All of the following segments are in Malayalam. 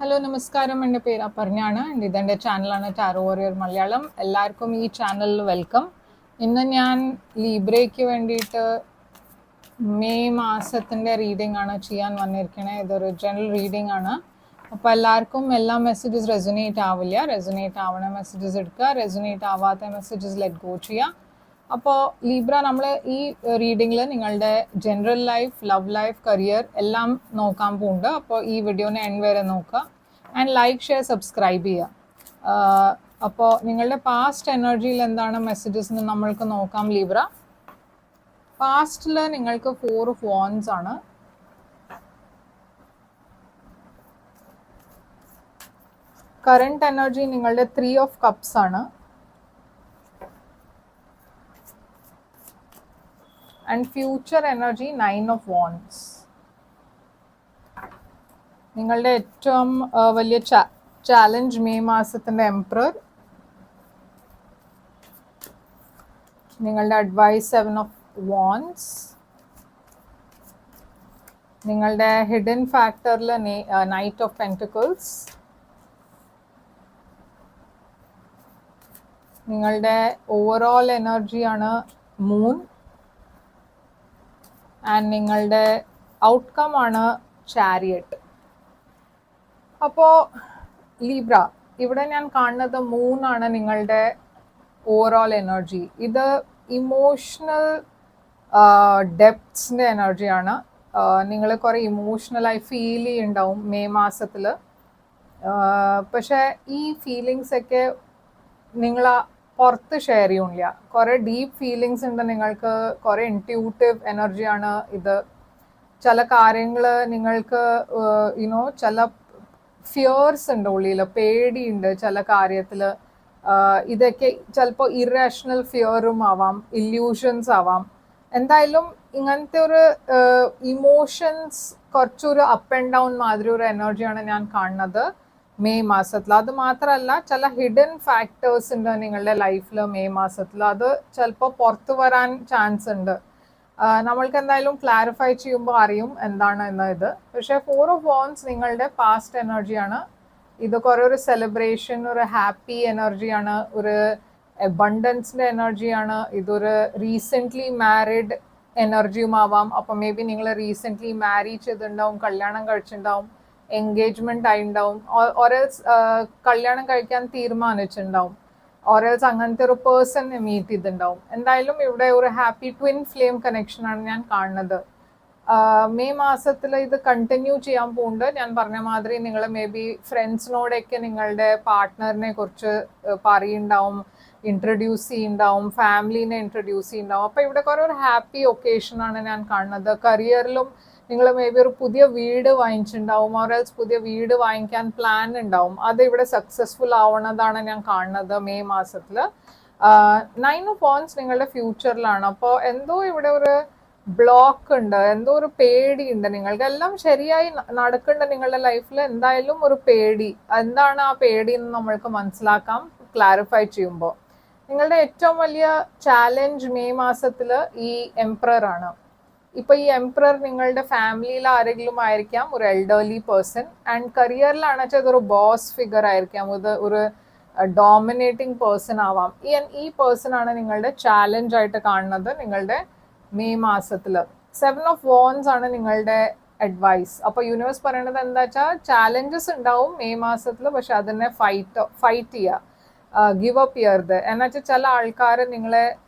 ഹലോ നമസ്കാരം, എൻ്റെ പേര് അപർണയാണ്. ഇതെൻ്റെ ചാനലാണ് ടാരോ വാരിയർ മലയാളം. എല്ലാവർക്കും ഈ ചാനലിൽ വെൽക്കം. ഇന്ന് ഞാൻ ലീബ്രയ്ക്ക് വേണ്ടിയിട്ട് മെയ് മാസത്തിൻ്റെ റീഡിംഗ് ആണ് ചെയ്യാൻ വന്നിരിക്കുന്നത്. ഇതൊരു ജനറൽ റീഡിംഗ് ആണ്. അപ്പോൾ എല്ലാവർക്കും എല്ലാ മെസ്സേജസ് റെസൊനേറ്റ് ആവില്ല. റെസൊനേറ്റ് ആവണ മെസ്സേജസ് എടുക്കുക, റെസൊനേറ്റ് ആവാത്ത മെസ്സേജസ് ലെറ്റ് ഗോ ചെയ്യുക. അപ്പോൾ ലീബ്ര, നമ്മൾ ഈ റീഡിങ്ങിൽ നിങ്ങളുടെ general life, love life, career എല്ലാം നോക്കാൻ പോകുന്നുണ്ട്. അപ്പോൾ ഈ വീഡിയോനെ എൻഡ് വരെ നോക്കുക ആൻഡ് ലൈക്ക്, ഷെയർ, സബ്സ്ക്രൈബ് ചെയ്യുക. അപ്പോൾ നിങ്ങളുടെ പാസ്റ്റ് എനർജിയിൽ എന്താണ് മെസ്സേജസ് എന്ന് നമ്മൾക്ക് നോക്കാം. ലീബ്ര, പാസ്റ്റിൽ നിങ്ങൾക്ക് 4 ഓഫ് വാൻഡ്സ് ആണ്. കറണ്ട് എനർജി നിങ്ങളുടെ 3 ഓഫ് കപ്സ് ആണ്. And future energy 9 of wands. നിങ്ങളുടെ ഏറ്റവും വലിയ ചാലഞ്ച് മെയ് മാസത്തിൻ്റെ എംപറർ. നിങ്ങളുടെ അഡ്വൈസ് 7 ഓഫ് വാൻഡ്സ്. നിങ്ങളുടെ ഹിഡൻ ഫാക്ടറിൽ നൈറ്റ് ഓഫ് പെൻറ്റിക്കിൾസ്. നിങ്ങളുടെ ഓവറോൾ എനർജിയാണ് മൂൺ. ആൻഡ് നിങ്ങളുടെ ഔട്ട്കം ആണ് ചാരിയറ്റ്. അപ്പോൾ ലീബ്ര, ഇവിടെ ഞാൻ കാണുന്നത് മൂന്നാണ് നിങ്ങളുടെ ഓവറോൾ എനർജി. ഇത് ഇമോഷണൽ ഡെപ്ത്സിൻ്റെ എനർജിയാണ്. നിങ്ങൾ കുറേ ഇമോഷണലായി ഫീൽ ചെയ്യുന്നുണ്ടാവും മെയ് മാസത്തിൽ. പക്ഷേ ഈ ഫീലിങ്സൊക്കെ നിങ്ങൾ പുറത്ത് ഷെയർ ചെയ്യണില്ല. കുറേ ഡീപ്പ് ഫീലിങ്സ് ഉണ്ട് നിങ്ങൾക്ക്. കുറേ ഇൻറ്റ്യൂട്ടീവ് എനർജിയാണ് ഇത്. ചില കാര്യങ്ങൾ നിങ്ങൾക്ക് ചില ഫിയേഴ്സ് ഉണ്ട് ഉള്ളിൽ, പേടിയുണ്ട് ചില കാര്യത്തിൽ. ഇതൊക്കെ ചിലപ്പോൾ ഇറാഷണൽ ഫിയറും ആവാം, ഇല്യൂഷൻസ് ആവാം. എന്തായാലും ഇങ്ങനത്തെ ഒരു ഇമോഷൻസ് കുറച്ചൊരു അപ്പ് ആൻഡ് ഡൗൺ മാതിരി ഒരു എനർജിയാണ് ഞാൻ കാണുന്നത് മെയ് മാസത്തിൽ. അത് മാത്രമല്ല, ചില ഹിഡൻ ഫാക്ടേഴ്സ് ഉണ്ട് നിങ്ങളുടെ ലൈഫിൽ മെയ് മാസത്തിൽ. അത് ചിലപ്പോൾ പുറത്തു വരാൻ ചാൻസ് ഉണ്ട്. നമ്മൾക്ക് എന്തായാലും ക്ലാരിഫൈ ചെയ്യുമ്പോൾ അറിയും എന്താണ് എന്ന് ഇത്. പക്ഷേ 4 ഓഫ് വാൻഡ്സ് നിങ്ങളുടെ പാസ്റ്റ് എനർജിയാണ്. ഇത് കുറേ ഒരു സെലിബ്രേഷൻ, ഒരു ഹാപ്പി എനർജിയാണ്, ഒരു അബണ്ടൻസിൻ്റെ എനർജിയാണ്. ഇതൊരു റീസെൻ്റ്ലി മാരിഡ് എനർജിയും ആവാം. അപ്പം മേ ബി നിങ്ങൾ റീസെൻ്റ്ലി മാരി ചെയ്തിട്ടുണ്ടാവും, കല്യാണം കഴിച്ചിട്ടുണ്ടാവും, എൻഗേജ്മെൻറ്റ് ആയിട്ടുണ്ടാവും, ഓരൽസ് കല്യാണം കഴിക്കാൻ തീരുമാനിച്ചിട്ടുണ്ടാവും, ഓരൽസ് അങ്ങനത്തെ ഒരു പേഴ്സണെ മീറ്റ് ചെയ്തിട്ടുണ്ടാവും. എന്തായാലും ഇവിടെ ഒരു ഹാപ്പി ട്വിൻ ഫ്ലെയിം കണക്ഷനാണ് ഞാൻ കാണുന്നത്. മെയ് മാസത്തിൽ ഇത് കണ്ടിന്യൂ ചെയ്യാൻ പോകുന്നുണ്ട്. ഞാൻ പറഞ്ഞ മാതിരി നിങ്ങൾ മേ ബി ഫ്രണ്ട്സിനോടൊക്കെ നിങ്ങളുടെ പാർട്ട്ണറിനെ കുറിച്ച് പറയുന്നുണ്ടാവും, ഇൻട്രൊഡ്യൂസ് ചെയ്യുന്നുണ്ടാവും, ഫാമിലീനെ ഇൻട്രൊഡ്യൂസ് ചെയ്യുന്നുണ്ടാവും. അപ്പോൾ ഇവിടെ കുറേ ഒരു ഹാപ്പി ഒക്കേഷനാണ് ഞാൻ കാണുന്നത്. കരിയറിലും നിങ്ങൾ മേ ബി ഒരു പുതിയ വീട് വാങ്ങിച്ചിട്ടുണ്ടാവും, ഓരൽസ് പുതിയ വീട് വാങ്ങിക്കാൻ പ്ലാൻ ഉണ്ടാവും. അത് ഇവിടെ സക്സസ്ഫുൾ ആവണതാണ് ഞാൻ കാണുന്നത് മെയ് മാസത്തിൽ. 9 ഓഫ് വാൻഡ്സ് നിങ്ങളുടെ ഫ്യൂച്ചറിലാണ്. അപ്പോൾ എന്തോ ഇവിടെ ഒരു ബ്ലോക്ക് ഉണ്ട്, എന്തോ ഒരു പേടിയുണ്ട് നിങ്ങൾക്ക്. എല്ലാം ശരിയായി നടക്കേണ്ട നിങ്ങളുടെ ലൈഫിൽ എന്തായാലും ഒരു പേടി. എന്താണ് ആ പേടി എന്ന് നമ്മൾക്ക് മനസ്സിലാക്കാം ക്ലാരിഫൈ ചെയ്യുമ്പോൾ. നിങ്ങളുടെ ഏറ്റവും വലിയ ചാലഞ്ച് മെയ് മാസത്തിൽ ഈ എംപറർ ആണ്. ഇപ്പോൾ ഈ എംപറർ നിങ്ങളുടെ ഫാമിലിയിൽ ആരെങ്കിലും ആയിരിക്കാം, ഒരു എൽഡർലി പേഴ്സൺ. ആൻഡ് കരിയറിലാണ് വെച്ചാൽ ഇതൊരു ബോസ് ഫിഗർ ആയിരിക്കാം, ഇത് ഒരു ഡോമിനേറ്റിംഗ് പേഴ്സൺ ആവാം. ഈ പേഴ്സൺ ആണ് നിങ്ങളുടെ ചാലഞ്ച് ആയിട്ട് കാണുന്നത് നിങ്ങളുടെ മെയ് മാസത്തിൽ. 7 ഓഫ് വാൻഡ്സ് ആണ് നിങ്ങളുടെ അഡ്വൈസ്. അപ്പോൾ യൂണിവേഴ്സ് പറയണത് എന്താ വെച്ചാൽ, ചാലഞ്ചസ് ഉണ്ടാവും മെയ് മാസത്തിൽ, പക്ഷെ അതിനെ ഫൈറ്റ് ചെയ്യുക, ഗിവ് അപ്പ് ചെയ്യരുത്. എന്നുവെച്ചാൽ ചില ആൾക്കാർ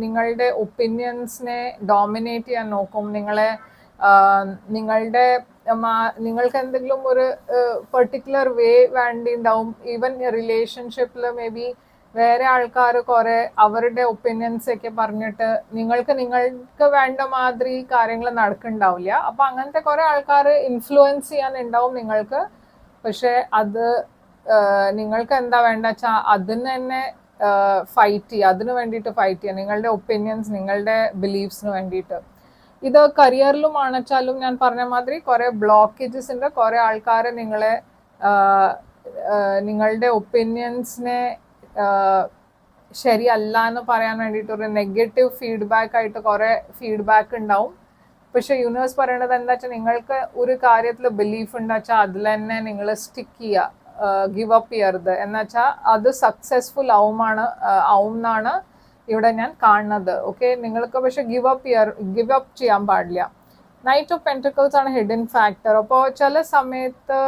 നിങ്ങളുടെ ഒപ്പീനിയൻസിനെ ഡോമിനേറ്റ് ചെയ്യാൻ നോക്കും. നിങ്ങൾക്ക് എന്തെങ്കിലും ഒരു പെർട്ടിക്കുലർ വേ വേണ്ടിണ്ടാവും. ഈവൻ റിലേഷൻഷിപ്പിൽ മേ ബി വേറെ ആൾക്കാർ കുറേ അവരുടെ ഒപ്പീനിയൻസ് ഒക്കെ പറഞ്ഞിട്ട് നിങ്ങൾക്ക് വേണ്ട മാതിരി കാര്യങ്ങൾ നടക്കുന്നുണ്ടാവില്ല. അപ്പം അങ്ങനത്തെ കുറേ ആൾക്കാർ ഇൻഫ്ലുവൻസ് ചെയ്യാനുണ്ടാവും നിങ്ങൾക്ക്. പക്ഷേ അത് നിങ്ങൾക്ക് എന്താ വേണ്ട വെച്ചാൽ അതിന് തന്നെ ഫൈറ്റ് ചെയ്യുക, അതിന് വേണ്ടിയിട്ട് ഫൈറ്റ് ചെയ്യുക, നിങ്ങളുടെ ഒപ്പീനിയൻസ്, നിങ്ങളുടെ ബിലീഫ്സിന് വേണ്ടിയിട്ട്. ഇത് കരിയറിലും ആണെച്ചാലും ഞാൻ പറഞ്ഞ മാതിരി കുറേ ബ്ലോക്കേജസ് ഉണ്ട്. കുറേ ആൾക്കാർ നിങ്ങളുടെ ഒപ്പീനിയൻസിനെ ശരിയല്ല എന്ന് പറയാൻ വേണ്ടിയിട്ട് ഒരു നെഗറ്റീവ് ഫീഡ്ബാക്ക് ആയിട്ട് കുറേ ഫീഡ്ബാക്ക് ഉണ്ടാവും. പക്ഷെ യൂണിവേഴ്സ് പറയണത് എന്താ വെച്ചാൽ നിങ്ങൾക്ക് ഒരു കാര്യത്തിൽ ബിലീഫ് ഉണ്ട് വെച്ചാൽ അതിൽ തന്നെ നിങ്ങൾ സ്റ്റിക്ക് ചെയ്യുക. ഗിവ് അപ്പ് ചെയ്യരുത്. എന്നുവെച്ചാൽ അത് സക്സസ്ഫുൾ ആവും എന്നാണ് ഇവിടെ ഞാൻ കാണുന്നത്. ഓക്കെ, നിങ്ങൾക്ക് പക്ഷെ ഗിവ് അപ്പ് ചെയ്യാൻ പാടില്ല. നൈറ്റ് ഓഫ് പെൻറ്റിക്കിൾസ് ആണ് ഹിഡൻ ഫാക്ടർ. അപ്പോൾ ചില സമയത്ത്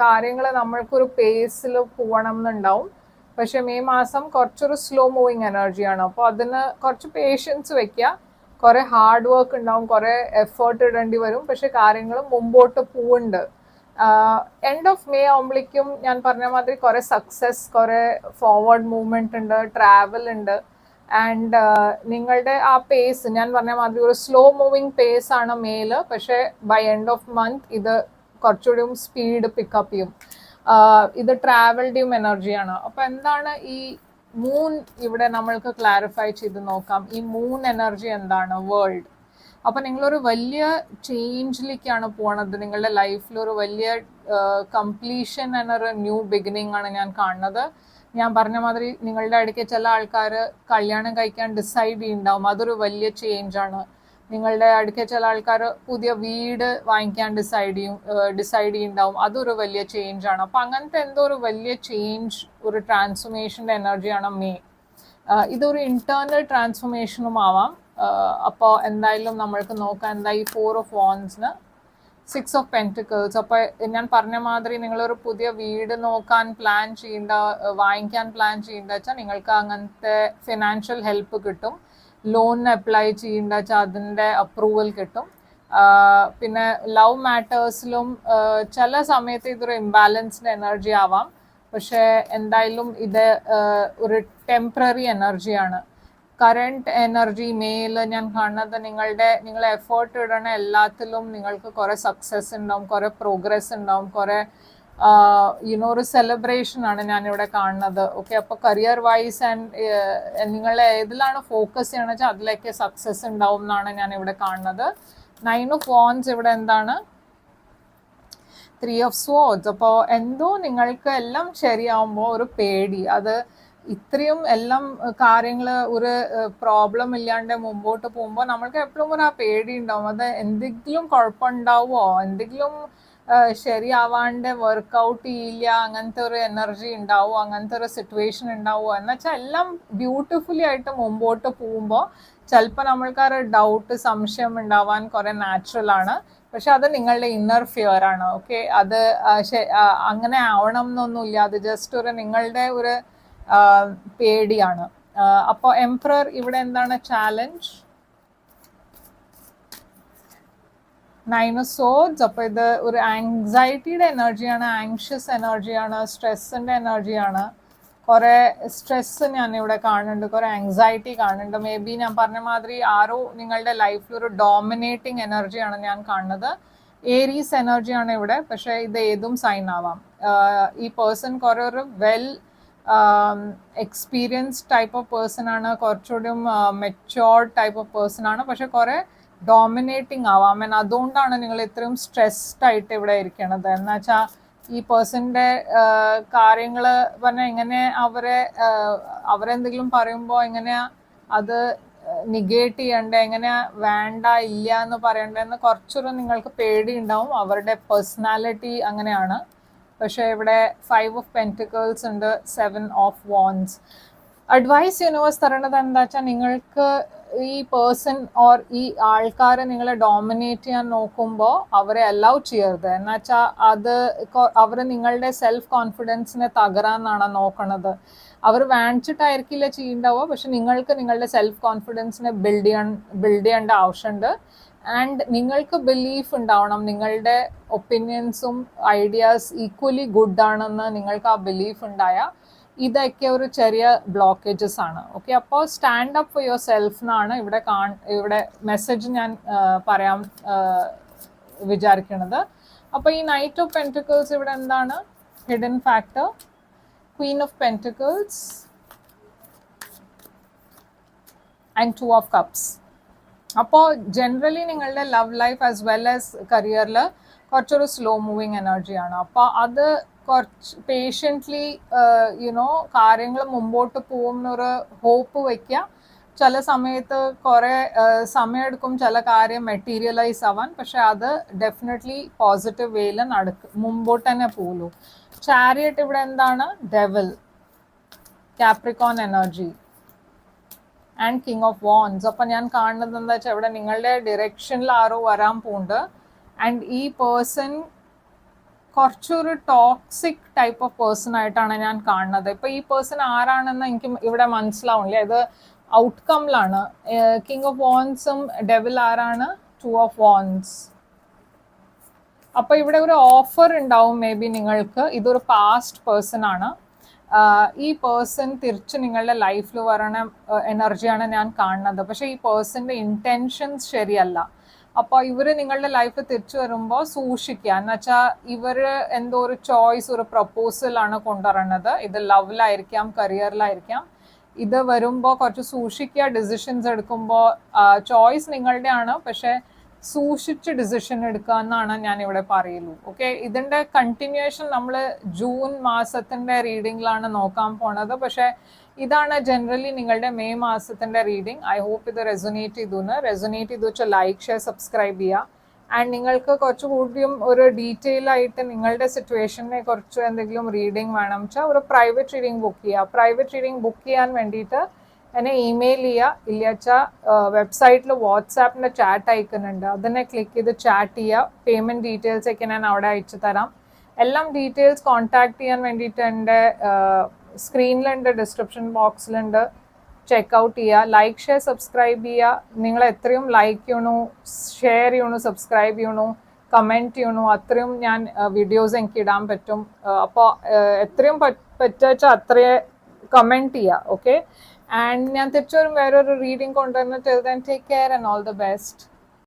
കാര്യങ്ങൾ നമ്മൾക്കൊരു പേസിൽ പോകണം എന്നുണ്ടാവും. പക്ഷെ മെയ് മാസം കുറച്ചൊരു സ്ലോ മൂവിങ് എനർജിയാണ്. അപ്പോൾ അതിന് കുറച്ച് പേഷ്യൻസ് വെക്കുക. കുറെ ഹാർഡ് വർക്ക് ഉണ്ടാവും, കുറെ എഫേർട്ട് ഇടേണ്ടി വരും. പക്ഷെ കാര്യങ്ങൾ മുമ്പോട്ട് പോവുന്നുണ്ട്. എൻഡ് ഓഫ് മെയ് ആകുമ്പോഴേക്കും ഞാൻ പറഞ്ഞ മാതിരി കുറെ സക്സസ്, കുറെ ഫോർവേഡ് മൂവ്മെന്റ് ഉണ്ട്, ട്രാവൽ ഉണ്ട്. ആൻഡ് നിങ്ങളുടെ ആ പേസ് ഞാൻ പറഞ്ഞ മാതിരി ഒരു സ്ലോ മൂവിങ് പേസ് ആണ് മെയില്. പക്ഷെ ബൈ എൻഡ് ഓഫ് മന്ത് ഇത് കുറച്ചുകൂടി സ്പീഡ് പിക്കപ്പ് ചെയ്യും. ഇത് ട്രാവൽഡ്യൂം എനർജിയാണ്. അപ്പൊ എന്താണ് ഈ മൂൺ? ഇവിടെ നമ്മൾക്ക് ക്ലാരിഫൈ ചെയ്ത് നോക്കാം. ഈ മൂൺ എനർജി എന്താണ്? വേൾഡ്. അപ്പൊ നിങ്ങളൊരു വലിയ ചേഞ്ചിലേക്കാണ് പോണത്. നിങ്ങളുടെ ലൈഫിൽ ഒരു വലിയ കംപ്ലീഷൻ എന്നൊരു ന്യൂ ബിഗിനിങ് ആണ് ഞാൻ കാണുന്നത്. ഞാൻ പറഞ്ഞ മാതിരി നിങ്ങളുടെ ഇടയ്ക്ക് ചില ആൾക്കാർ കല്യാണം കഴിക്കാൻ ഡിസൈഡ് ചെയ്യുന്നുണ്ടാവും, അതൊരു വലിയ ചേഞ്ച് ആണ്. നിങ്ങളുടെ അടുക്ക ചില ആൾക്കാർ പുതിയ വീട് വാങ്ങിക്കാൻ ഡിസൈഡ് ചെയ്യുന്നുണ്ടാവും, അതൊരു വലിയ ചേഞ്ച് ആണ്. അപ്പൊ അങ്ങനത്തെ എന്തോ ഒരു വലിയ ചേഞ്ച്, ഒരു ട്രാൻസ്ഫോർമേഷന്റെ എനർജിയാണ് മെയ്. ഇതൊരു ഇന്റേണൽ ട്രാൻസ്ഫോർമേഷനും ആവാം. അപ്പോൾ എന്തായാലും നമ്മൾക്ക് നോക്കാം എന്താ ഈ 4 ഓഫ് വാൻഡ്സിന് 6 ഓഫ് പെൻറ്റിക്കിൾസ്. അപ്പോൾ ഞാൻ പറഞ്ഞ മാതിരി നിങ്ങളൊരു പുതിയ വീട് വാങ്ങിക്കാൻ പ്ലാൻ ചെയ്യേണ്ട വെച്ചാൽ നിങ്ങൾക്ക് അങ്ങനത്തെ ഫിനാൻഷ്യൽ ഹെൽപ്പ് കിട്ടും. ലോണിന് അപ്ലൈ ചെയ്യേണ്ട വെച്ചാൽ അതിൻ്റെ അപ്രൂവൽ കിട്ടും. പിന്നെ ലവ് മാറ്റേഴ്സിലും ചില സമയത്ത് ഇതൊരു ഇംബാലൻസ്ഡ് എനർജി ആവാം. പക്ഷെ എന്തായാലും ഇത് ഒരു ടെമ്പററി എനർജിയാണ്. കറണ്ട് എനർജി മെയിൽ ഞാൻ കാണുന്നത് നിങ്ങൾ എഫേർട്ട് ഇടണ എല്ലാത്തിലും നിങ്ങൾക്ക് കുറെ സക്സസ് ഉണ്ടാവും, കുറെ പ്രോഗ്രസ് ഉണ്ടാവും, കുറെ ഒരു സെലിബ്രേഷൻ ആണ് ഞാനിവിടെ കാണുന്നത്. ഓക്കെ, അപ്പോൾ കരിയർ വൈസ് ആൻഡ് നിങ്ങൾ ഏതിലാണ് ഫോക്കസ് ചെയ്യണമെന്ന് വെച്ചാൽ അതിലേക്ക് സക്സസ് ഉണ്ടാവും എന്നാണ് ഞാൻ ഇവിടെ കാണുന്നത്. 9 ഓഫ് വാൻഡ്സ് ഇവിടെ എന്താണ്? 3 ഓഫ് സ്വേർഡ്സ്. അപ്പോൾ എന്തോ നിങ്ങൾക്ക് എല്ലാം ശരിയാവുമ്പോൾ ഒരു പേടി, അത് ഇത്രയും എല്ലാം കാര്യങ്ങൾ ഒരു പ്രോബ്ലം ഇല്ലാണ്ട് മുമ്പോട്ട് പോകുമ്പോൾ നമ്മൾക്ക് എപ്പോഴും ഒരു ആ പേടി ഉണ്ടാവും. അത് എന്തെങ്കിലും കുഴപ്പമുണ്ടാവുമോ, എന്തെങ്കിലും ശരിയാവാണ്ട് വർക്കൗട്ട് ചെയ്യില്ല, അങ്ങനത്തെ ഒരു എനർജി ഉണ്ടാവുമോ, അങ്ങനത്തെ ഒരു സിറ്റുവേഷൻ ഉണ്ടാവുമോ എന്നുവെച്ചാൽ എല്ലാം ബ്യൂട്ടിഫുള്ളി ആയിട്ട് മുമ്പോട്ട് പോകുമ്പോൾ ചിലപ്പോൾ നമ്മൾക്ക് ആ ഡൗട്ട്, സംശയം ഉണ്ടാവാൻ കുറെ നാച്ചുറൽ ആണ്. പക്ഷെ അത് നിങ്ങളുടെ ഇന്നർ ഫിയർ ആണ്. ഓക്കെ, അത് അങ്ങനെ ആവണം എന്നൊന്നുമില്ല, അത് ജസ്റ്റ് ഒരു നിങ്ങളുടെ ഒരു പേടിയാണ്. അപ്പോൾ എംപറർ ഇവിടെ എന്താണ്? ചാലഞ്ച്. 9 of swords. അപ്പോൾ ഇത് ഒരു ആങ്സൈറ്റിയുടെ എനർജിയാണ്, ആങ്ഷ്യസ് എനർജിയാണ്, സ്ട്രെസ്സിന്റെ എനർജിയാണ്. കുറെ സ്ട്രെസ് ഞാൻ ഇവിടെ കാണുന്നുണ്ട്, കുറെ ആങ്സൈറ്റി കാണുന്നുണ്ട്. മേ ബി ഞാൻ പറഞ്ഞ മാതിരി ആരോ നിങ്ങളുടെ ലൈഫിൽ ഒരു ഡോമിനേറ്റിംഗ് എനർജിയാണ് ഞാൻ കാണുന്നത്. ഏരീസ് എനർജിയാണ് ഇവിടെ. പക്ഷെ ഇത് ഏതും സൈൻ ആവാം. ഈ പേഴ്സൺ കുറെ ഒരു എക്സ്പീരിയൻസ് ടൈപ്പ് ഓഫ് പേഴ്സൺ ആണ്, കുറച്ചുകൂടി മെച്ചുവർഡ് ടൈപ്പ് ഓഫ് പേഴ്സൺ ആണ്. പക്ഷെ കുറെ ഡോമിനേറ്റിംഗ് ആവാം. അതുകൊണ്ടാണ് നിങ്ങൾ ഇത്രയും സ്ട്രെസ്ഡ് ആയിട്ട് ഇവിടെ ഇരിക്കണത്. എന്നുവെച്ചാൽ ഈ പേഴ്സണിന്റെ കാര്യങ്ങൾ പറഞ്ഞാൽ എങ്ങനെ അവരെന്തെങ്കിലും പറയുമ്പോൾ എങ്ങനെയാ അത് നിഗേറ്റ് ചെയ്യണ്ടേ, എങ്ങനെയാ വേണ്ട ഇല്ല എന്ന് പറയണ്ടെന്ന് കുറച്ചൊരു നിങ്ങൾക്ക് പേടി ഉണ്ടാവും. അവരുടെ പേഴ്സണാലിറ്റി അങ്ങനെയാണ്. പക്ഷെ ഇവിടെ 5 ഓഫ് പെൻറ്റിക്കിൾസ് ഉണ്ട്, 7 ഓഫ് വാൻഡ്സ്. അഡ്വൈസ് യൂണിവേഴ്സ് തരണത് എന്താ വെച്ചാൽ നിങ്ങൾക്ക് ഈ പേഴ്സൺ ഓർ ഈ ആൾക്കാരെ നിങ്ങളെ ഡോമിനേറ്റ് ചെയ്യാൻ നോക്കുമ്പോൾ അവരെ അലൗ ചെയ്യരുത്. എന്നുവെച്ചാൽ അവർ നിങ്ങളുടെ സെൽഫ് കോൺഫിഡൻസിനെ തകരാന്നാണ് നോക്കണത്. അവർ വാങ്ങിച്ചിട്ടായിരിക്കില്ല ചെയ്യേണ്ടാവുക, പക്ഷെ നിങ്ങൾക്ക് നിങ്ങളുടെ സെൽഫ് കോൺഫിഡൻസിനെ ബിൽഡ് ചെയ്യേണ്ട ആവശ്യമുണ്ട്. ആൻഡ് നിങ്ങൾക്ക് ബിലീഫ് ഉണ്ടാവണം, നിങ്ങളുടെ ഒപ്പീനിയൻസും ഐഡിയാസ് ഈക്വലി ഗുഡ് ആണെന്ന് നിങ്ങൾക്ക് ആ ബിലീഫ് ഉണ്ടായാൽ ഇതൊക്കെ ഒരു ചെറിയ ബ്ലോക്കേജസ് ആണ്. ഓക്കെ, അപ്പോൾ stand up for your self എന്നാണ് ഇവിടെ മെസ്സേജ് ഞാൻ പറയാൻ വിചാരിക്കുന്നത്. അപ്പോൾ ഈ നൈറ്റ് ഓഫ് പെൻറ്റിക്കിൾസ് ഇവിടെ എന്താണ്? Hidden factor. Queen of pentacles and 2 of cups. അപ്പോൾ ജനറലി നിങ്ങളുടെ love life as well as കരിയറിൽ കുറച്ചൊരു സ്ലോ മൂവിങ് എനർജിയാണ്. അപ്പോൾ അത് കുറച്ച് പേഷ്യൻ്റ്ലി കാര്യങ്ങൾ മുമ്പോട്ട് പോകുന്നൊരു ഹോപ്പ് വയ്ക്കുക. ചില സമയത്ത് കുറേ സമയമെടുക്കും ചില കാര്യം മെറ്റീരിയലൈസ് ആവാൻ, പക്ഷെ അത് ഡെഫിനറ്റ്ലി പോസിറ്റീവ് വേയിൽ മുമ്പോട്ട് തന്നെ പോലൂ. ചാരിയറ്റ് ഇവിടെ എന്താണ്? Devil, Capricorn energy and king of wands. അപ്പം ഞാൻ കാണുന്നത് എന്താ വെച്ചാൽ ഇവിടെ നിങ്ങളുടെ ഡിറക്ഷനിൽ ആരോ വരാൻ പോകുന്നുണ്ട്. ആൻഡ് ഈ പേഴ്സൺ കുറച്ചൊരു ടോക്സിക് ടൈപ്പ് ഓഫ് പേഴ്സൺ ആയിട്ടാണ് ഞാൻ കാണുന്നത്. ഇപ്പം ഈ പേഴ്സൺ ആരാണെന്ന് എനിക്ക് ഇവിടെ മനസ്സിലാവില്ല. ഇത് ഔട്ട്കമ്മിലാണ്. കിങ് ഓഫ് വാൻസും ഡെവിൽ ആരാണ്? 2 ഓഫ് വാൻസ്. അപ്പോൾ ഇവിടെ ഒരു ഓഫർ ഉണ്ടാവും മേ ബി നിങ്ങൾക്ക്. ഇതൊരു പാസ്റ്റ് പേഴ്സൺ ആണ്. ഈ പേഴ്സൺ തിരിച്ച് നിങ്ങളുടെ ലൈഫിൽ വരണ എനർജിയാണ് ഞാൻ കാണുന്നത്. പക്ഷേ ഈ പേഴ്സൻ്റെ ഇൻറ്റൻഷൻസ് ശരിയല്ല. അപ്പോൾ ഇവർ നിങ്ങളുടെ ലൈഫിൽ തിരിച്ചു വരുമ്പോൾ സൂക്ഷിക്കുക. എന്ന് വെച്ചാൽ ഇവർ എന്തോ ഒരു ചോയ്സ്, ഒരു പ്രപ്പോസലാണ് കൊണ്ടുവരണത്. ഇത് ലവിലായിരിക്കാം, കരിയറിലായിരിക്കാം. ഇത് വരുമ്പോൾ കുറച്ച് സൂക്ഷിക്കുക. ഡിസിഷൻസ് എടുക്കുമ്പോൾ ചോയ്സ് നിങ്ങളുടെയാണ്, പക്ഷേ സൂക്ഷിച്ച് ഡിസിഷൻ എടുക്കുക എന്നാണ് ഞാൻ ഇവിടെ പറയുള്ളൂ. ഓക്കെ, ഇതിൻ്റെ കണ്ടിന്യൂവേഷൻ നമ്മൾ ജൂൺ മാസത്തിൻ്റെ റീഡിങ്ങിലാണ് നോക്കാൻ പോണത്. പക്ഷേ ഇതാണ് ജനറലി നിങ്ങളുടെ മെയ് മാസത്തിൻ്റെ റീഡിങ്. ഐ ഹോപ്പ് ഇത് റെസൊനേറ്റ് ചെയ്തു വെച്ചാൽ ലൈക്ക്, ഷെയർ, സബ്സ്ക്രൈബ് ചെയ്യുക. ആൻഡ് നിങ്ങൾക്ക് കുറച്ചുകൂടിയും ഒരു ഡീറ്റെയിൽ ആയിട്ട് നിങ്ങളുടെ സിറ്റുവേഷനെ കുറിച്ച് എന്തെങ്കിലും റീഡിങ് വേണം വെച്ചാൽ ഒരു പ്രൈവറ്റ് റീഡിങ് ബുക്ക് ചെയ്യുക. പ്രൈവറ്റ് റീഡിങ് ബുക്ക് ചെയ്യാൻ വേണ്ടിയിട്ട് എന്നെ ഇമെയിൽ ചെയ്യുക. ഇല്ല വെച്ചാൽ വെബ്സൈറ്റിൽ വാട്സാപ്പിൻ്റെ ചാറ്റ് അയക്കുന്നുണ്ട്, അതിനെ ക്ലിക്ക് ചെയ്ത് ചാറ്റ് ചെയ്യുക. പേയ്മെൻറ്റ് ഡീറ്റെയിൽസൊക്കെ ഞാൻ അവിടെ അയച്ചു തരാം. എല്ലാം ഡീറ്റെയിൽസ് കോൺടാക്ട് ചെയ്യാൻ വേണ്ടിയിട്ട് എൻ്റെ സ്ക്രീനിലുണ്ട്, ഡിസ്ക്രിപ്ഷൻ ബോക്സിലുണ്ട്, ചെക്കൗട്ട് ചെയ്യുക. ലൈക്ക്, ഷെയർ, സബ്സ്ക്രൈബ് ചെയ്യുക. നിങ്ങൾ എത്രയും ലൈക്ക് ചെയ്യണു, ഷെയർ ചെയ്യണു, സബ്സ്ക്രൈബ് ചെയ്യണു, കമൻറ്റ് ചെയ്യണു, അത്രയും ഞാൻ വീഡിയോസ് എനിക്ക് ഇടാൻ പറ്റും. അപ്പോൾ എത്രയും പറ്റുക അത്രയും കമൻറ്റ് ചെയ്യുക. ഓക്കെ, ആൻഡ് ഞാൻ തിരിച്ചു വരും വേറൊരു റീഡിങ് കൊണ്ടുവന്നിട്ട്. Take care and all the best.